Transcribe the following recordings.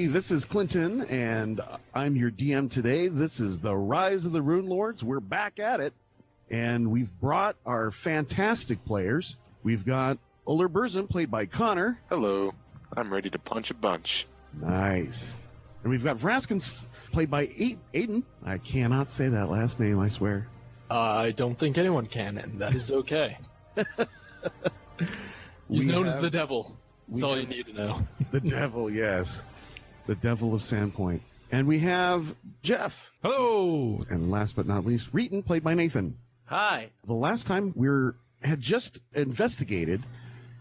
Hey, this is Clinton, and I'm your DM today. This is the Rise of the Rune Lords. We're back at it, and we've brought our fantastic players. We've got Uller Burzum, played by Connor. Hello. I'm ready to punch a bunch. Nice. And we've got Vraskins, played by Aiden. I cannot say that last name, I swear. I don't think anyone can, and that is okay. He's known as the Devil. That's all you need to know. The Devil, yes. The Devil of Sandpoint. And we have Jeff. Hello. And last but not least, Reeton, played by Nathan. Hi. The last time we had just investigated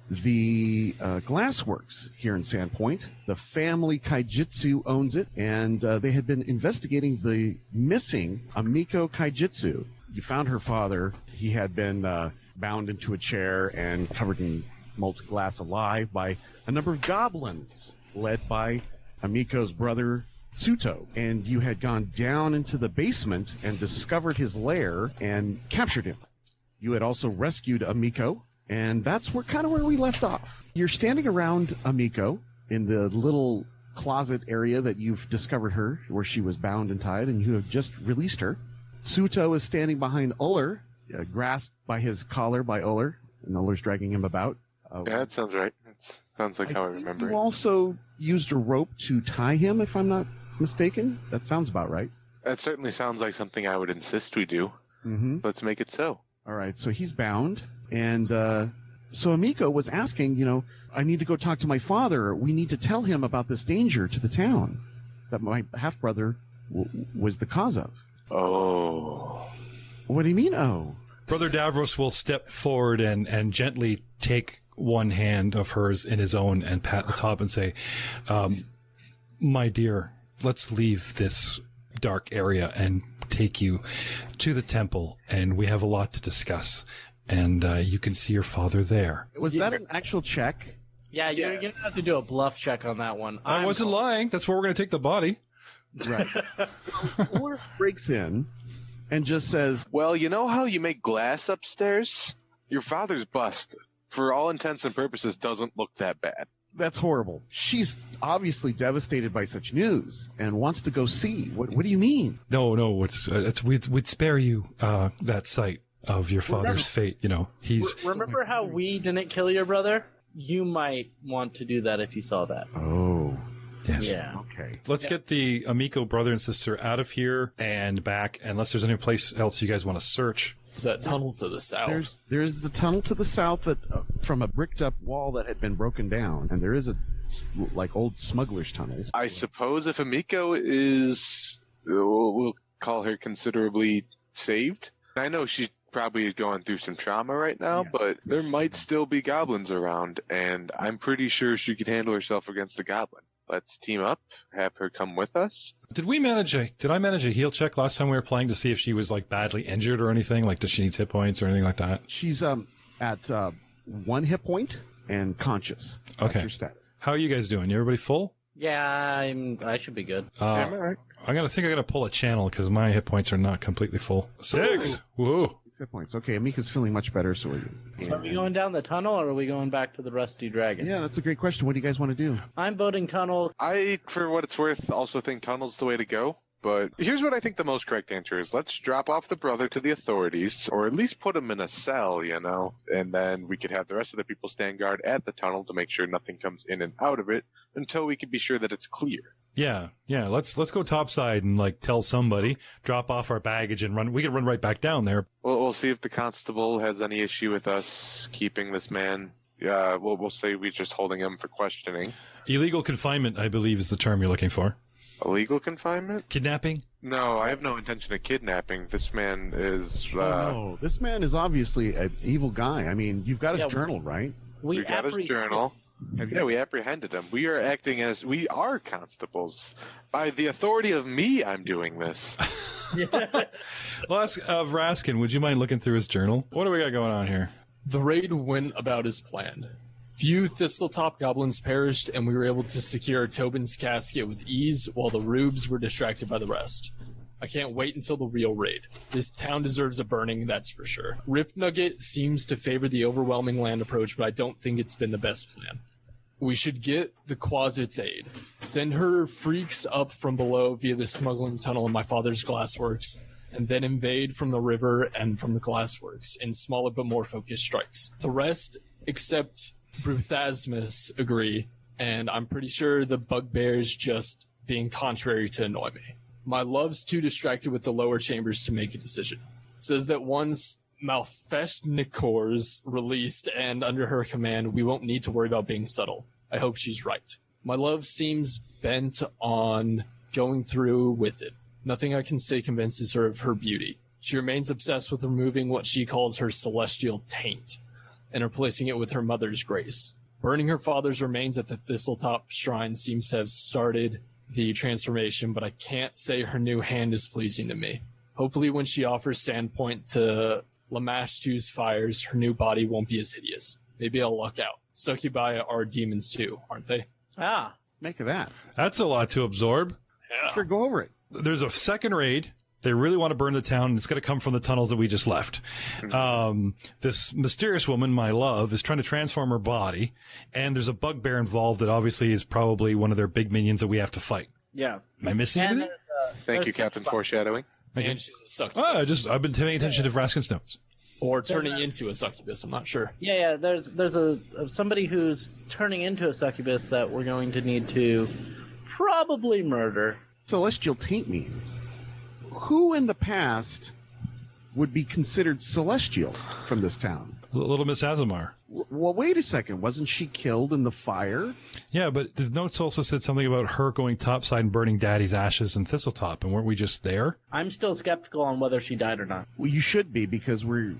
the glassworks here in Sandpoint. The family Kaijitsu owns it, and they had been investigating the missing Ameiko Kaijitsu. You found her father. He had been bound into a chair and covered in molten glass alive by a number of goblins led by Ameiko's brother Tsuto. And you had gone down into the basement and discovered his lair and captured him. You had also rescued Ameiko, and that's where we left off. You're standing around Ameiko in the little closet area that you've discovered her, where she was bound and tied, and you have just released her. Tsuto is standing behind Uller, grasped by his collar by Uller, and Uller's dragging him about. Yeah, that sounds right. That sounds like how I remember it. You also used a rope to tie him, if I'm not mistaken. That sounds about right. That certainly sounds like something I would insist we do. Mm-hmm. Let's make it so. All right, so he's bound, and so Ameiko was asking, I need to go talk to my father. We need to tell him about this danger to the town that my half-brother was the cause of. Oh. What do you mean, oh? Brother Davros will step forward and gently take one hand of hers in his own and pat the top and say, my dear, let's leave this dark area and take you to the temple, and we have a lot to discuss, and you can see your father there. Was that an actual check? Yeah, you're going to have to do a bluff check on that one. I wasn't lying. That's where we're going to take the body. Right. Uller breaks in and just says, well, you know how you make glass upstairs? Your father's bust, for all intents and purposes, doesn't look that bad. That's horrible. She's obviously devastated by such news and wants to go see. What do you mean? No, we'd spare you that sight of your father's fate. Remember how we didn't kill your brother? You might want to do that if you saw that. Oh. Yes. Yeah. Okay. Let's get the Ameiko brother and sister out of here and back, unless there's any place else you guys want to search. Is that tunnel to the south? There's the tunnel to the south that from a bricked up wall that had been broken down, and there is like old smugglers' tunnels. I suppose if Ameiko is, we'll call her considerably saved. I know she's probably going through some trauma right now, yeah. But there might still be goblins around, and I'm pretty sure she could handle herself against a goblin. Let's team up, have her come with us. Did I manage a heal check last time we were playing to see if she was like badly injured or anything? Like, does she need hit points or anything like that? She's at 1 hit point and conscious. Okay. That's your status. How are you guys doing? Everybody full? Yeah, I should be good. I'm all right. I gotta pull a channel because my hit points are not completely full. 6. Whoa. 6 hit points. Okay, Amika's feeling much better. So are we going down the tunnel, or are we going back to the Rusty Dragon? Yeah, that's a great question. What do you guys want to do? I'm voting tunnel. I, for what it's worth, also think tunnel's the way to go. But here's what I think the most correct answer is. Let's drop off the brother to the authorities, or at least put him in a cell, and then we could have the rest of the people stand guard at the tunnel to make sure nothing comes in and out of it until we can be sure that it's clear. Yeah. Let's go topside and tell somebody, drop off our baggage and run. We can run right back down there. We'll see if the constable has any issue with us keeping this man. We'll say we're just holding him for questioning. Illegal confinement, I believe, is the term you're looking for. Illegal confinement? Kidnapping? No, I have no intention of kidnapping. This man is... No, this man is obviously an evil guy. I mean, you've got his journal, right? We got his journal. Yeah, we apprehended him. We are acting as... We are constables. By the authority of me, I'm doing this. Well, ask Raskin, would you mind looking through his journal? What do we got going on here? The raid went about as planned. Few Thistletop goblins perished, and we were able to secure Tobin's casket with ease, while the rubes were distracted by the rest. I can't wait until the real raid. This town deserves a burning, that's for sure. Rip Nugget seems to favor the overwhelming land approach, but I don't think it's been the best plan. We should get the Quasit's aid. Send her freaks up from below via the smuggling tunnel in my father's glassworks, and then invade from the river and from the glassworks in smaller but more focused strikes. The rest, except Bruthasmus, agree, and I'm pretty sure the bugbear's just being contrary to annoy me. My love's too distracted with the lower chambers to make a decision. Says that once Malfeshnikor's released and under her command, we won't need to worry about being subtle. I hope she's right. My love seems bent on going through with it. Nothing I can say convinces her of her beauty. She remains obsessed with removing what she calls her celestial taint and replacing it with her mother's grace. Burning her father's remains at the Thistletop Shrine seems to have started the transformation, but I can't say her new hand is pleasing to me. Hopefully when she offers Sandpoint to Lamashtu's fires, her new body won't be as hideous. Maybe I'll luck out. Succubi are demons too, aren't they? Ah. Make of that. That's a lot to absorb. Yeah. Sure, go over it. There's a second raid. They really want to burn the town, and it's going to come from the tunnels that we just left. This mysterious woman, my love, is trying to transform her body, and there's a bugbear involved that obviously is probably one of their big minions that we have to fight. Yeah. Am I missing And anything? Thank you, Captain Foreshadowing. And she's a succubus. I've been paying attention to Vraskin's notes. Or turning into a succubus, I'm not sure. Yeah. There's somebody who's turning into a succubus that we're going to need to probably murder. Celestial taint me. Who in the past would be considered celestial from this town? Little Miss Azamar. Well, wait a second. Wasn't she killed in the fire? Yeah, but the notes also said something about her going topside and burning Daddy's ashes in Thistletop, and weren't we just there? I'm still skeptical on whether she died or not. Well, you should be, because we're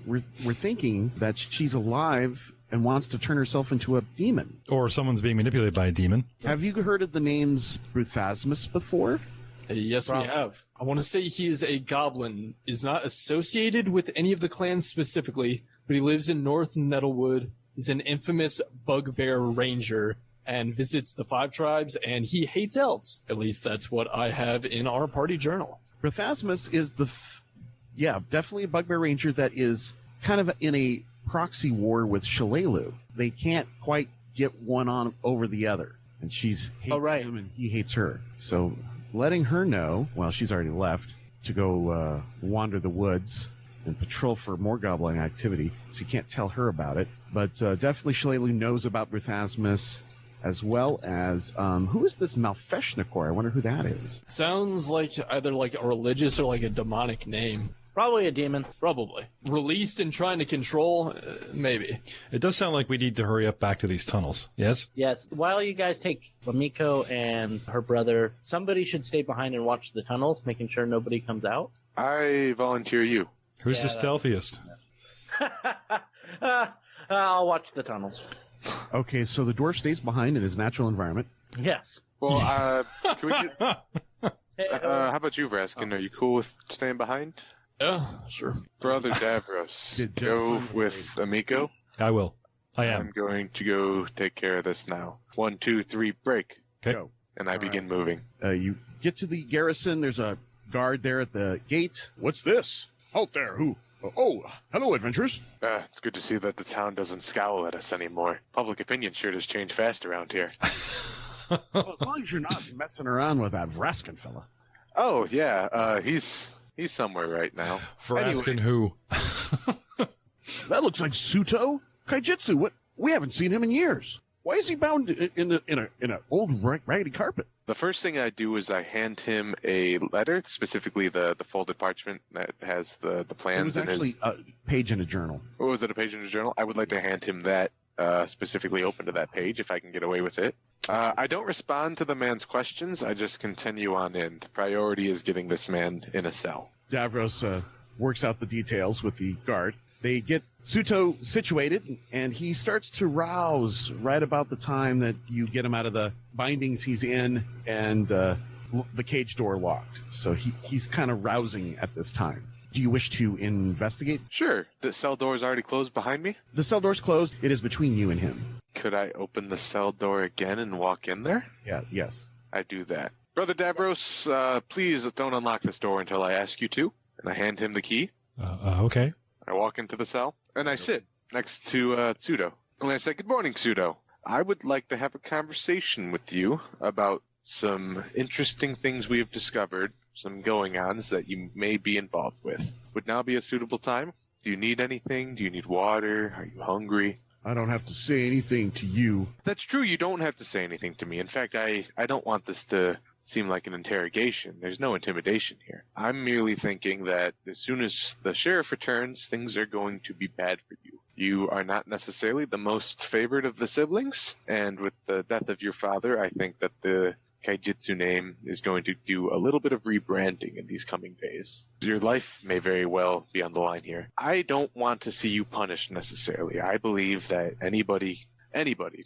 thinking that she's alive and wants to turn herself into a demon. Or someone's being manipulated by a demon. Have you heard of the names Bruthasmus before? Yes, we have. I want to say he is a goblin, is not associated with any of the clans specifically, but he lives in North Nettlewood, is an infamous bugbear ranger, and visits the 5 tribes, and he hates elves. At least that's what I have in our party journal. Bruthasmus is definitely a bugbear ranger that is kind of in a proxy war with Shalelu. They can't quite get one on over the other, and she's hates him and he hates her. So letting her know, well, she's already left, to go wander the woods and patrol for more goblin activity, so you can't tell her about it. But definitely Shalelu knows about Bruthasmus, as well as, who is this Malfeshnikor? I wonder who that is. Sounds like either like a religious or like a demonic name. Probably a demon. Probably. Released and trying to control? Maybe. It does sound like we need to hurry up back to these tunnels. Yes? Yes. While you guys take Ameiko and her brother, somebody should stay behind and watch the tunnels, making sure nobody comes out. I volunteer you. Who's the stealthiest? I'll watch the tunnels. Okay, so the dwarf stays behind in his natural environment. Yes. Well, can we get... how about you, Vraskin? Are you cool with staying behind? Yeah, sure. Brother Davros, go with Ameiko. I will. I am. I'm going to go take care of this now. 1, 2, 3, break. Okay. Go. And I begin moving. You get to the garrison. There's a guard there at the gate. What's this? Halt there. Who? Oh, hello, adventurers. It's good to see that the town doesn't scowl at us anymore. Public opinion sure does change fast around here. Well, as long as you're not messing around with that Vraskin fella. Oh, yeah. He's somewhere right now. For asking who? That looks like Tsuto Kaijitsu. What? We haven't seen him in years. Why is he bound in an old raggedy carpet? The first thing I do is I hand him a letter, specifically the folded parchment that has the plans. It was actually a page in a journal. What was it, a page in a journal? I would like to hand him that, specifically open to that page, if I can get away with it. I don't respond to the man's questions. I just continue on in. The priority is getting this man in a cell. Davros works out the details with the guard. They get Tsuto situated, and he starts to rouse right about the time that you get him out of the bindings he's in and the cage door locked. So he's kind of rousing at this time. Do you wish to investigate? Sure. The cell door is already closed behind me? The cell door's closed. It is between you and him. Could I open the cell door again and walk in there? Yeah. Yes. I do that. Brother Davros, please don't unlock this door until I ask you to. And I hand him the key. Okay. I walk into the cell, and I sit next to Tsuto. And I say, good morning, Tsuto. I would like to have a conversation with you about some interesting things we have discovered, some going-ons that you may be involved with. Would now be a suitable time? Do you need anything? Do you need water? Are you hungry? I don't have to say anything to you. That's true. You don't have to say anything to me. In fact, I don't want this to seem like an interrogation. There's no intimidation here. I'm merely thinking that as soon as the sheriff returns, things are going to be bad for you. You are not necessarily the most favored of the siblings, and with the death of your father, I think that the Kaijitsu name is going to do a little bit of rebranding in these coming days. Your life may very well be on the line here. I don't want to see you punished necessarily. I believe that anybody,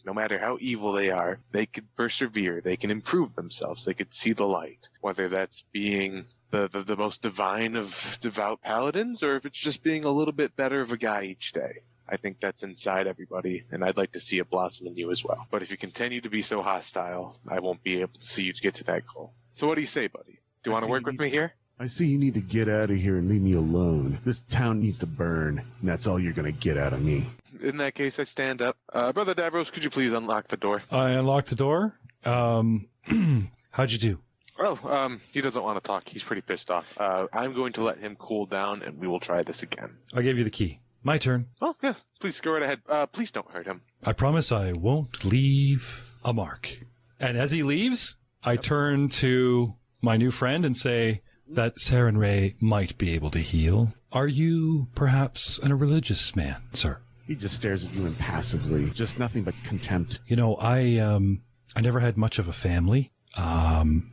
no matter how evil they are, they could persevere, they can improve themselves, they could see the light. Whether that's being the most divine of devout paladins, or if it's just being a little bit better of a guy each day. I think that's inside everybody, and I'd like to see it blossom in you as well. But if you continue to be so hostile, I won't be able to see you to get to that goal. So what do you say, buddy? Do you want to work with me here? I see you need to get out of here and leave me alone. This town needs to burn, and that's all you're going to get out of me. In that case, I stand up. Brother Davros, could you please unlock the door? I unlocked the door. How'd you do? Oh, he doesn't want to talk. He's pretty pissed off. I'm going to let him cool down, and we will try this again. I'll give you the key. My turn. Oh, yeah. Please go right ahead. Please don't hurt him. I promise I won't leave a mark. And as he leaves, I turn to my new friend and say that Saren Ray might be able to heal. Are you perhaps a religious man, sir? He just stares at you impassively, just nothing but contempt. You know, I never had much of a family.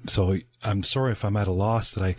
So I'm sorry if I'm at a loss that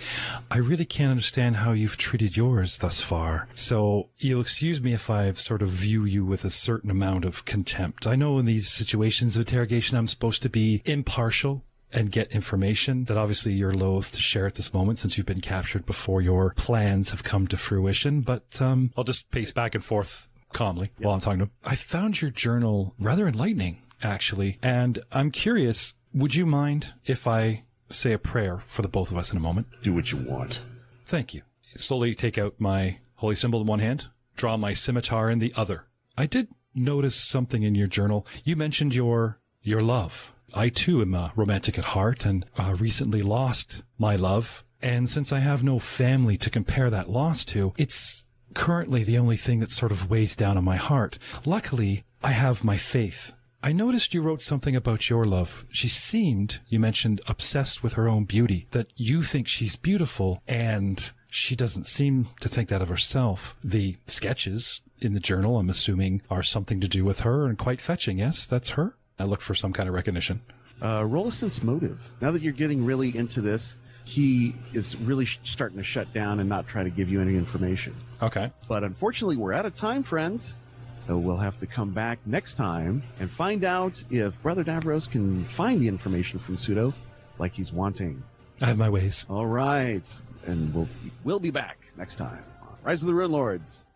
I really can't understand how you've treated yours thus far. So you'll excuse me if I sort of view you with a certain amount of contempt. I know in these situations of interrogation, I'm supposed to be impartial and get information that obviously you're loath to share at this moment since you've been captured before your plans have come to fruition. But, I'll just pace back and forth calmly while I'm talking to him. I found your journal rather enlightening, actually. And I'm curious, would you mind if I say a prayer for the both of us in a moment? Do what you want. Thank you. Slowly take out my holy symbol in one hand, draw my scimitar in the other. I did notice something in your journal. You mentioned your love. I too am romantic at heart and recently lost my love. And since I have no family to compare that loss to, it's currently the only thing that sort of weighs down on my heart. Luckily, I have my faith. I noticed you wrote something about your love. She seemed, you mentioned, obsessed with her own beauty, that you think she's beautiful, and she doesn't seem to think that of herself. The sketches in the journal, I'm assuming, are something to do with her, and quite fetching. Yes, that's her. I look for some kind of recognition. Roll a sense motive. Now that you're getting really into this, he is really starting to shut down and not try to give you any information. Okay. But unfortunately, we're out of time, friends. So we'll have to come back next time and find out if Brother Davros can find the information from Tsuto like he's wanting. I have my ways. All right. And we'll be back next time on Rise of the Rune Lords.